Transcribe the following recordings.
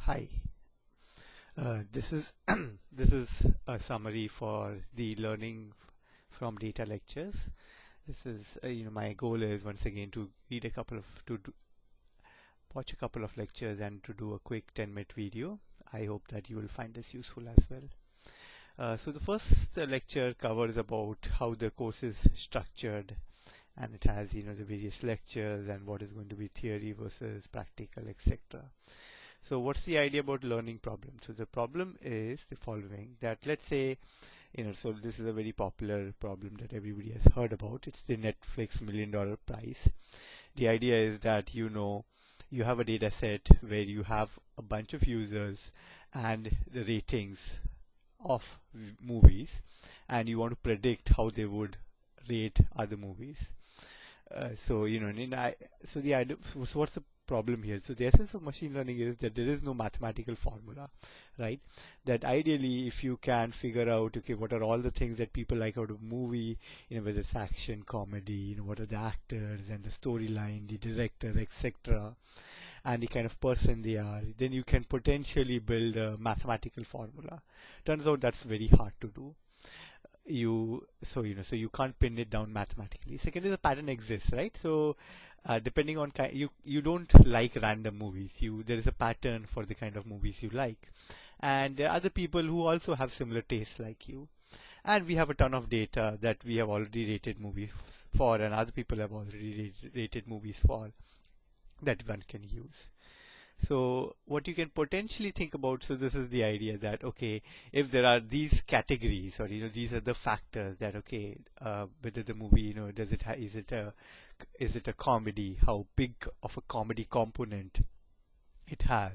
Hi. This is this is a summary for the learning from data lectures. This is my goal is once again to read a couple of watch a couple of lectures and to do a quick 10-minute video. I hope that you will find this useful as well. So the first lecture covers about how the course is structured, and it has the various lectures and what is going to be theory versus practical, etc. So what's the idea about learning problem? So the problem is the following, that let's say, so this is a very popular problem that everybody has heard about. It's the Netflix $1 million prize. The idea is that you have a data set where you have a bunch of users and the ratings of movies, and you want to predict how they would rate other movies. So the idea. So what's the problem here? So the essence of machine learning is that there is no mathematical formula, right? That ideally, if you can figure out, okay, what are all the things that people like out of a movie, whether it's action, comedy, what are the actors and the storyline, the director, etc., and the kind of person they are, then you can potentially build a mathematical formula. Turns out that's very hard to do. So you can't pin it down mathematically. Second is a pattern exists, right? So depending on you don't like random movies. There is a pattern for the kind of movies you like, and there are other people who also have similar tastes like you. And we have a ton of data that we have already rated movies for, and other people have already rated movies for, that one can use. So what you can potentially think about, so this is the idea that, okay, if there are these categories, or these are the factors that, okay, whether the movie, is it a comedy, how big of a comedy component it has,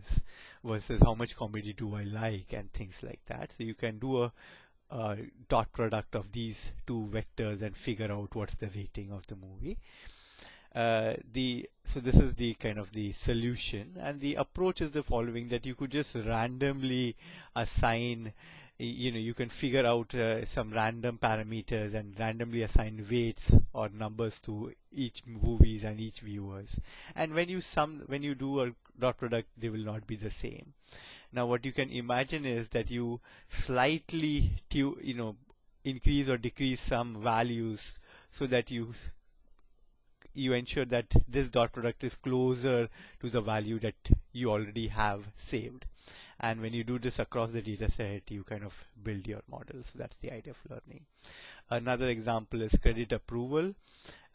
versus how much comedy do I like, and things like that. So you can do a dot product of these two vectors and figure out what's the rating of the movie. So this is the kind of the solution, and the approach is the following, that you could just randomly assign, you can figure out some random parameters and randomly assign weights or numbers to each movies and each viewers, and when you do a dot product, they will not be the same. Now what you can imagine is that you slightly increase or decrease some values so that you ensure that this dot product is closer to the value that you already have saved. And when you do this across the data set, you kind of build your model. So that's the idea of learning. Another example is credit approval.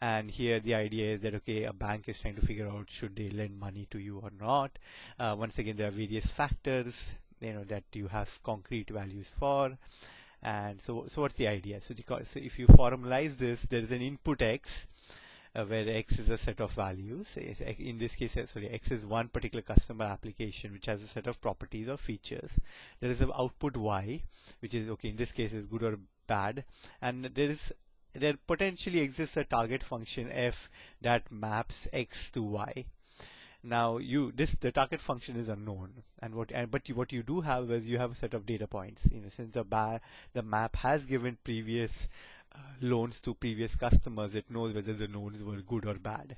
And here the idea is that, okay, a bank is trying to figure out should they lend money to you or not. Once again, there are various factors, that you have concrete values for. And so what's the idea? So if you formalize this, there is an input X, where X is a set of values. In this case, X is one particular customer application which has a set of properties or features. There is an output Y, which is, okay, in this case is good or bad, and there potentially exists a target function F that maps X to Y. Now the target function is unknown, but what you do have is you have a set of data points. Since the map has given previous loans to previous customers, it knows whether the loans were good or bad,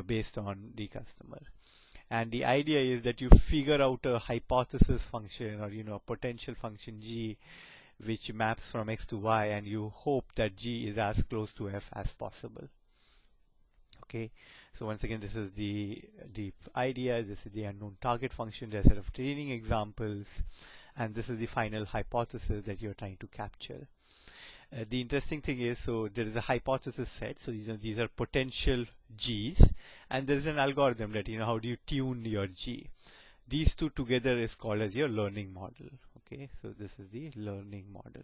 based on the customer. And the idea is that you figure out a hypothesis function, or a potential function G, which maps from X to Y, and you hope that G is as close to F as possible. Okay, so once again, this is the deep idea. This is the unknown target function. There are a set of training examples, and this is the final hypothesis that you're trying to capture. The interesting thing is, so there is a hypothesis set. So these are potential G's, and there is an algorithm that, how do you tune your G. These two together is called as your learning model. Okay, so this is the learning model.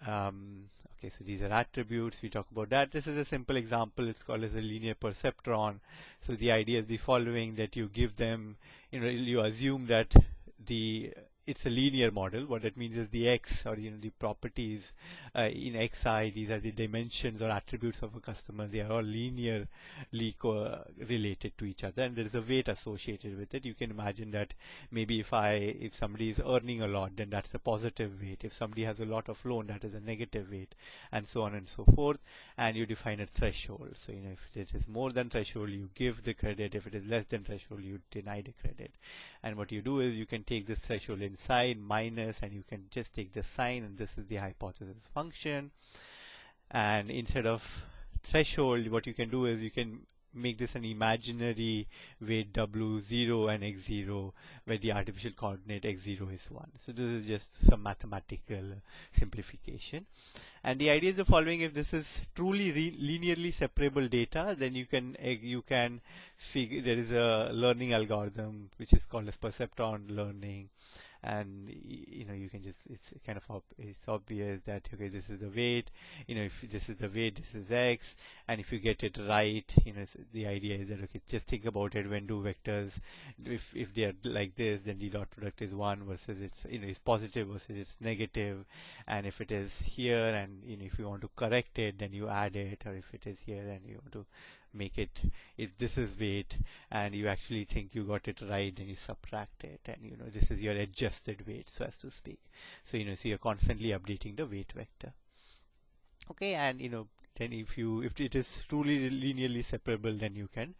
Okay, so these are attributes. We talk about that. This is a simple example. It's called as a linear perceptron. So the idea is the following, that you give them, you assume that the it's a linear model. What that means is the X, or the properties in Xi, these are the dimensions or attributes of a customer. They are all linearly related to each other, and there is a weight associated with it. You can imagine that maybe if somebody is earning a lot, then that's a positive weight. If somebody has a lot of loan, that is a negative weight, and so on and so forth. And you define a threshold. So if it is more than threshold, you give the credit. If it is less than threshold, you deny the credit. And what you do is you can take this threshold inside minus, and you can just take the sign, and this is the hypothesis function. And instead of threshold, what you can do is you can make this an imaginary weight W0 and X0, where the artificial coordinate X0 is 1. So this is just some mathematical simplification. And the idea is the following: if this is truly linearly separable data, then you can figure, there is a learning algorithm which is called as perceptron learning. And you can just, it's kind of it's obvious that, okay, this is the weight, if this is the weight, this is X, and if you get it right, the idea is that, okay, just think about it. When do vectors, if they are like this, then the dot product is 1 versus it's positive versus it's negative. And if it is here, and if you want to correct it, then you add it. Or if it is here and you want to make it, if this is weight and you actually think you got it right, then you subtract it, and this is your adjusted weight, so as to speak. So so you're constantly updating the weight vector. Okay, and then if it is truly linearly separable, then you can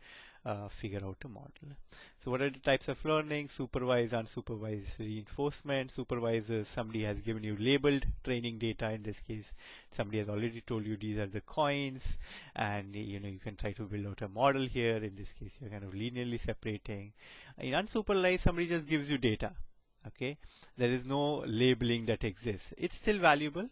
figure out a model. So what are the types of learning? Supervised, unsupervised reinforcement. Supervised is somebody has given you labeled training data. In this case, somebody has already told you these are the coins, and you can try to build out a model here. In this case, you're kind of linearly separating. In unsupervised, somebody just gives you data. Okay, there is no labeling that exists. It's still valuable.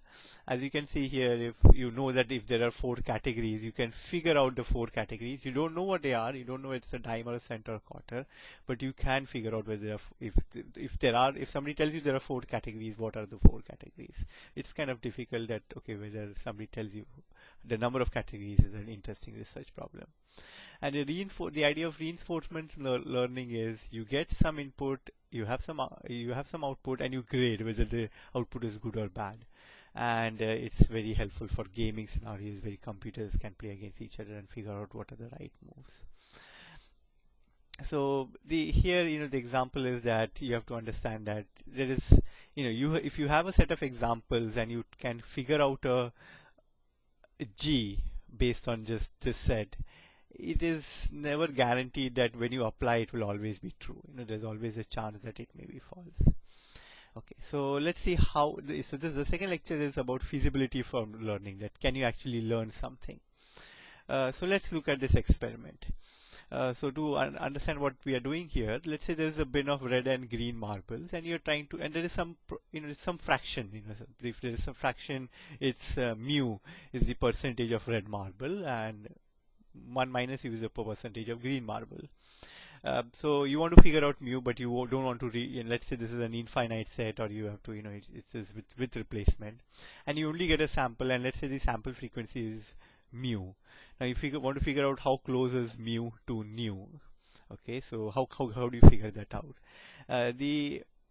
As you can see here, if you know that if there are 4 categories, you can figure out the 4 categories. You don't know what they are. You don't know it's a dime or a cent or a quarter, but you can figure out whether if somebody tells you there are 4 categories, what are the 4 categories? It's kind of difficult that, okay, whether somebody tells you the number of categories is an interesting research problem. And the idea of reinforcement learning is you get some input, you have some output, and you grade whether the output is good or bad. And it's very helpful for gaming scenarios where computers can play against each other and figure out what are the right moves. So here the example is that you have to understand that there is if you have a set of examples and you can figure out a G based on just this set, it is never guaranteed that when you apply it will always be true. There's always a chance that it may be false. Okay, so let's see how. So the second lecture is about feasibility for learning. That can you actually learn something? So let's look at this experiment. So to understand what we are doing here, let's say there's a bin of red and green marbles, and you're trying to, and there is some some fraction. If there is some fraction, it's mu is the percentage of red marble, and 1 minus u is the percentage of green marble. So you want to figure out mu, but you don't want to let's say this is an infinite set, or you have to it's with replacement, and you only get a sample, and let's say the sample frequency is mu. Now if you want to figure out how close is mu to nu, okay, so how do you figure that out?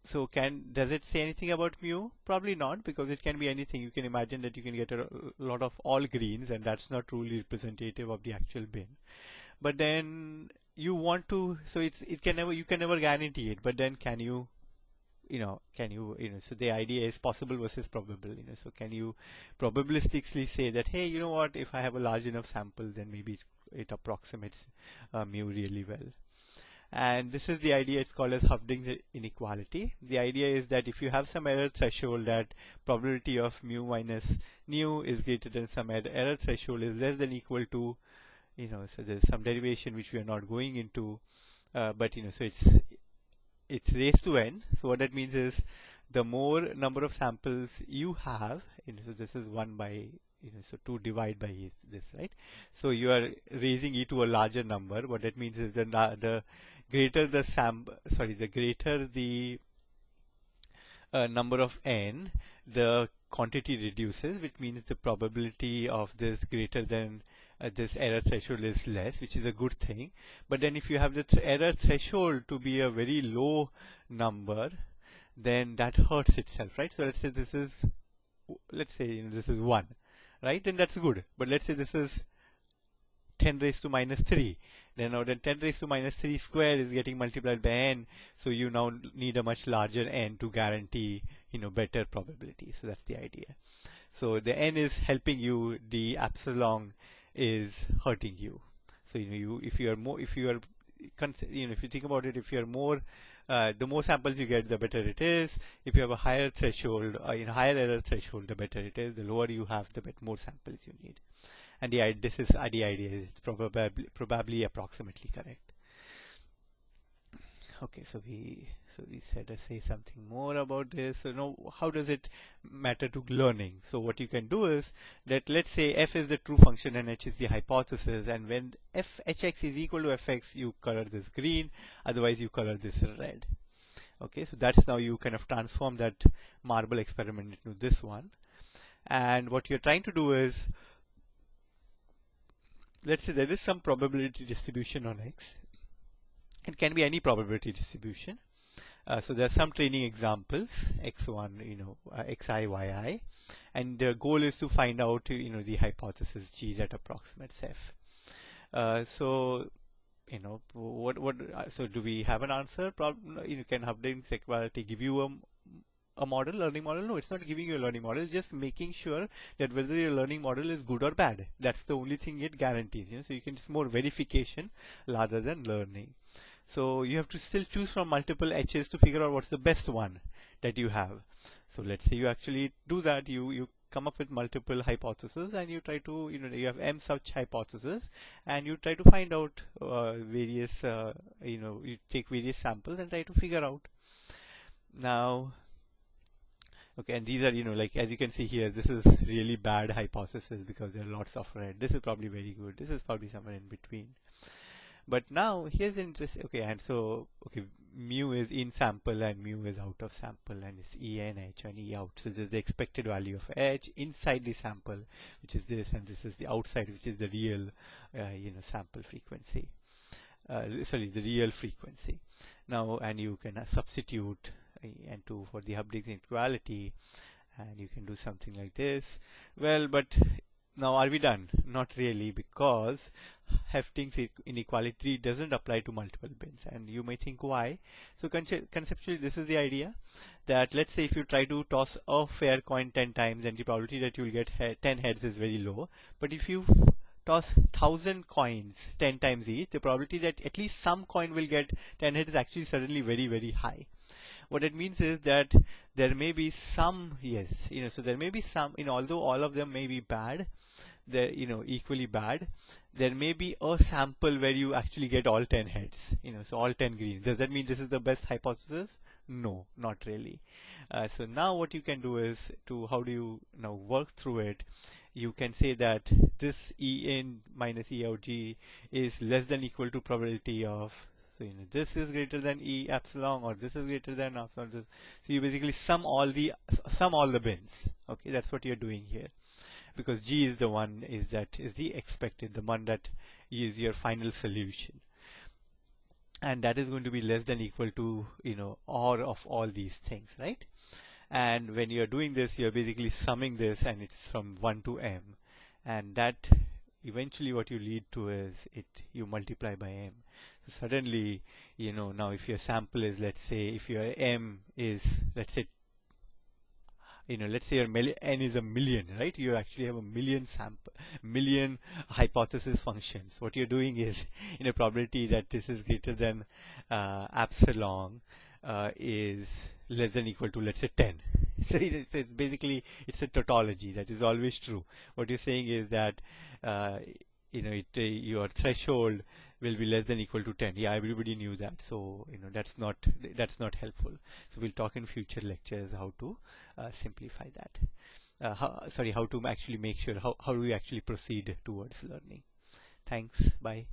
So does it say anything about mu? Probably not, because it can be anything. You can imagine that you can get a lot of all greens, and that's not truly representative of the actual bin. But then you want to, so you can never guarantee it. But then can you, so the idea is possible versus probable. So can you probabilistically say that, hey, you know what? If I have a large enough sample, then maybe it approximates mu really well. And this is the idea. It's called as Hovding's inequality. The idea is that if you have some error threshold, that probability of mu minus nu is greater than some error threshold is less than equal to, so there's some derivation which we are not going into, but so it's raised to n. So what that means is the more number of samples you have, so this is 1 by so 2 divide by this, right? So you are raising e to a larger number. What that means is the greater the number of n, the quantity reduces, which means the probability of this greater than this error threshold is less, which is a good thing. But then if you have the error threshold to be a very low number, then that hurts itself, right? So let's say this is, this is 1, right? Then that's good. But let's say this is 10 raised to minus 3. Then 10 raised to minus 3 square is getting multiplied by n. So you now need a much larger n to guarantee, better probability. So that's the idea. So the n is helping you, the epsilon is hurting you. So if you think about it, if you are more, the more samples you get, the better it is. If you have a higher threshold, higher error threshold, the better it is. The lower you have, the more samples you need. And the idea is probably approximately correct. Okay, so we said say something more about this. So now, how does it matter to learning? So what you can do is that, let's say f is the true function and h is the hypothesis, and when hx is equal to fx, you color this green, otherwise you color this red. Okay, so that's now you kind of transform that marble experiment into this one. And what you're trying to do is, let's say there is some probability distribution on x. It can be any probability distribution. So there are some training examples, x1, xi, yi, and the goal is to find out, the hypothesis g that approximates f. So do we have an answer? Can Hufdane's equality give you a learning model? No, it's not giving you a learning model. It's just making sure that whether your learning model is good or bad. That's the only thing it guarantees. So it's more verification rather than learning. So you have to still choose from multiple h's to figure out what's the best one that you have. So let's say you actually do that. You come up with multiple hypotheses, and you try to, you have m such hypotheses, and you try to find out various, you take various samples and try to figure out. Now, okay, and these are, like as you can see here, this is really bad hypothesis because there are lots of red. This is probably very good. This is probably somewhere in between. But now here's interesting. Okay, and so mu is in sample and mu is out of sample, and it's E in H and E out. So this is the expected value of H inside the sample, which is this, and this is the outside, which is the real, sample frequency. The real frequency. Now, and you can substitute N2 for the Hufdane's inequality, and you can do something like this. Well, but now are we done? Not really, because Hufdane's inequality doesn't apply to multiple bins, and you may think why. So conceptually, this is the idea that, let's say if you try to toss a fair coin 10 times, and the probability that you will get 10 heads is very low. But if you toss 1,000 coins 10 times each, the probability that at least some coin will get 10 heads is actually suddenly very, very high. What it means is that there may be some, so there may be some, although all of them may be bad, they're, equally bad, there may be a sample where you actually get all 10 heads, so all 10 greens. Does that mean this is the best hypothesis? No, not really. So now what you can do is, how do you now work through it? You can say that this E in minus E out G is less than equal to probability of, so this is greater than E epsilon, or this is greater than epsilon. So you basically sum all the bins. Okay, that's what you're doing here, because G is the one is the expected, the one that is your final solution, and that is going to be less than equal to OR of all these things, right? And when you're doing this, you're basically summing this, and it's from 1 to m, and that eventually what you lead to is you multiply by m. So suddenly, now if your sample is, let's say, if your m is, let's say your n is 1,000,000, right? You actually have 1,000,000 hypothesis functions. What you're doing is, in a probability that this is greater than epsilon is less than equal to, let's say, 10. So it's basically, it's a tautology that is always true. What you're saying is that your threshold will be less than equal to 10. Yeah, everybody knew that. So that's not helpful. So we'll talk in future lectures how to simplify that. How to actually make sure how do we actually proceed towards learning. Thanks. Bye.